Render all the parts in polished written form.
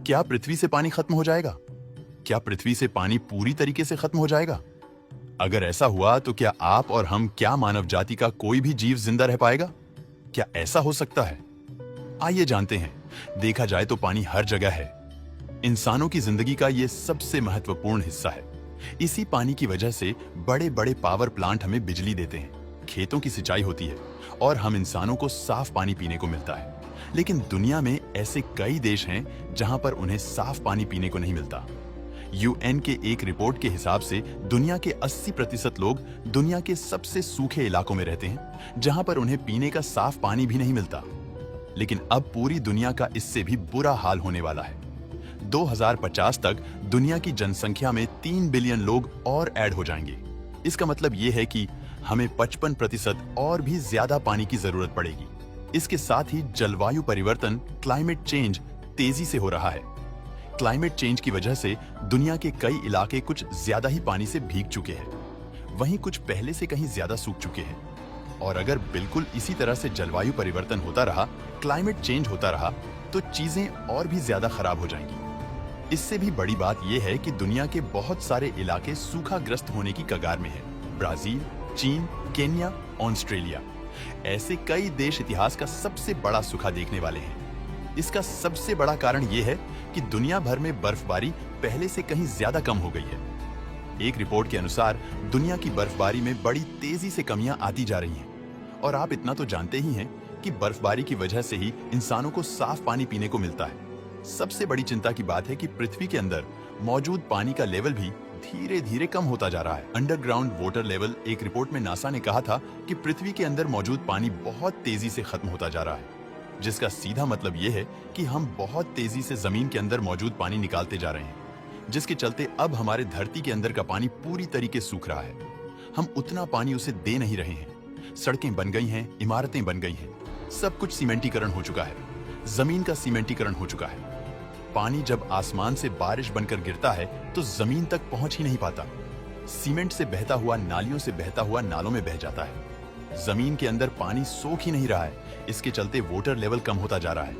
क्या पृथ्वी से पानी खत्म हो जाएगा? क्या पृथ्वी से पानी पूरी तरीके से खत्म हो जाएगा? अगर ऐसा हुआ तो क्या आप और हम, क्या मानव जाति का कोई भी जीव जिंदा रह पाएगा? क्या ऐसा हो सकता है? आइए जानते हैं। देखा जाए तो पानी हर जगह है। इंसानों की जिंदगी का ये सबसे महत्वपूर्ण हिस्सा है। इसी पानी की वजह से बड़े बड़े पावर प्लांट हमें बिजली देते हैं, खेतों की सिंचाई होती है और हम इंसानों को साफ पानी पीने को मिलता है। लेकिन दुनिया में ऐसे कई देश हैं जहां पर उन्हें साफ पानी पीने को नहीं मिलता। यूएन के एक रिपोर्ट के हिसाब से दुनिया के 80% लोग दुनिया के सबसे सूखे इलाकों में रहते हैं, जहां पर उन्हें पीने का साफ पानी भी नहीं मिलता। लेकिन अब पूरी दुनिया का इससे भी बुरा हाल होने वाला है। 2050 तक दुनिया की जनसंख्या में 3 बिलियन लोग और ऐड हो जाएंगे। इसका मतलब ये है कि हमें 55% और भी ज्यादा पानी की जरूरत पड़ेगी। इसके साथ ही जलवायु परिवर्तन, क्लाइमेट चेंज तेजी से हो रहा है। क्लाइमेट चेंज की वजह से दुनिया के कई इलाके कुछ ज्यादा ही पानी से भीग चुके हैं, वहीं कुछ पहले से कहीं ज्यादा सूख चुके हैं। और अगर बिल्कुल इसी तरह से जलवायु परिवर्तन होता रहा, क्लाइमेट चेंज होता रहा, तो चीजें और भी ज्यादा खराब हो जाएंगी। इससे भी बड़ी बात यह है कि दुनिया के बहुत सारे इलाके सूखाग्रस्त होने की कगार में हैं। ब्राजील, चीन, केन्या, ऑस्ट्रेलिया, ऐसे कई देश इतिहास का सबसे बड़ा सूखा देखने वाले हैं। इसका सबसे बड़ा कारण यह है कि दुनिया भर में बर्फबारी पहले से कहीं ज्यादा कम हो गई है। एक रिपोर्ट के अनुसार दुनिया की बर्फबारी में बड़ी तेजी से कमियां आती जा रही हैं। और आप इतना तो जानते ही हैं कि बर्फबारी की वजह से ही इंसानों को साफ पानी पीने को मिलता है। सबसे बड़ी चिंता की बात है कि पृथ्वी के अंदर मौजूद पानी का लेवल भी धीरे धीरे कम होता जा रहा है। अंडरग्राउंड वाटर लेवल, एक रिपोर्ट में नासा ने कहा था कि पृथ्वी के अंदर मौजूद पानी बहुत तेजी से खत्म होता जा रहा है, जिसका सीधा मतलब यह है कि हम बहुत तेजी से जमीन के अंदर मौजूद पानी निकालते जा रहे हैं, जिसके चलते अब हमारे धरती के अंदर का पानी पूरी तरीके सूख रहा है। हम उतना पानी उसे दे नहीं रहे हैं। सड़कें बन गई हैं, इमारतें बन गई हैं, सब कुछ सीमेंटीकरण हो चुका है, जमीन का सीमेंटीकरण हो चुका है। पानी जब आसमान से बारिश बनकर गिरता है तो जमीन तक पहुंच ही नहीं पाता। सीमेंट से बहता हुआ नालियों से बहता हुआ नालों में बह जाता है। जमीन के अंदर पानी सोख ही नहीं रहा है। इसके चलते वाटर लेवल कम होता जा रहा है।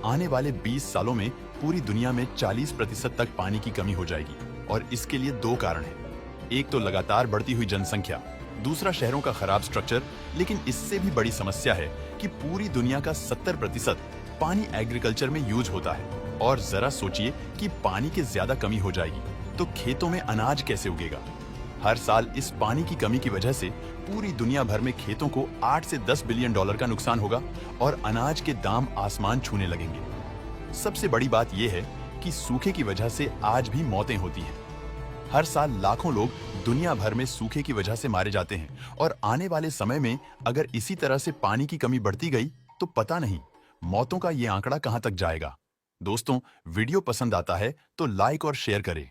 आने वाले 20 सालों में पूरी दुनिया में 40% तक पानी की कमी हो जाएगी। और इसके लिए दो कारण हैं। एक तो लगातार बढ़ती हुई जनसंख्या, दूसरा शहरों का खराब स्ट्रक्चर। लेकिन इससे भी बड़ी समस्या है कि पूरी दुनिया का 70% पानी एग्रीकल्चर में यूज होता है। और जरा सोचिए कि पानी की ज्यादा कमी हो जाएगी तो खेतों में अनाज कैसे उगेगा? हर साल इस पानी की कमी की वजह से पूरी दुनिया भर में खेतों को 8 से 10 बिलियन डॉलर का नुकसान होगा और अनाज के दाम आसमान छूने लगेंगे। सबसे बड़ी बात यह है कि सूखे की वजह से आज भी मौतें होती हैं। हर साल लाखों लोग दुनिया भर में सूखे की वजह से मारे जाते हैं। और आने वाले समय में अगर इसी तरह से पानी की कमी बढ़ती गई तो पता नहीं मौतों का ये आंकड़ा कहां तक जाएगा। दोस्तों, वीडियो पसंद आता है तो लाइक और शेयर करें।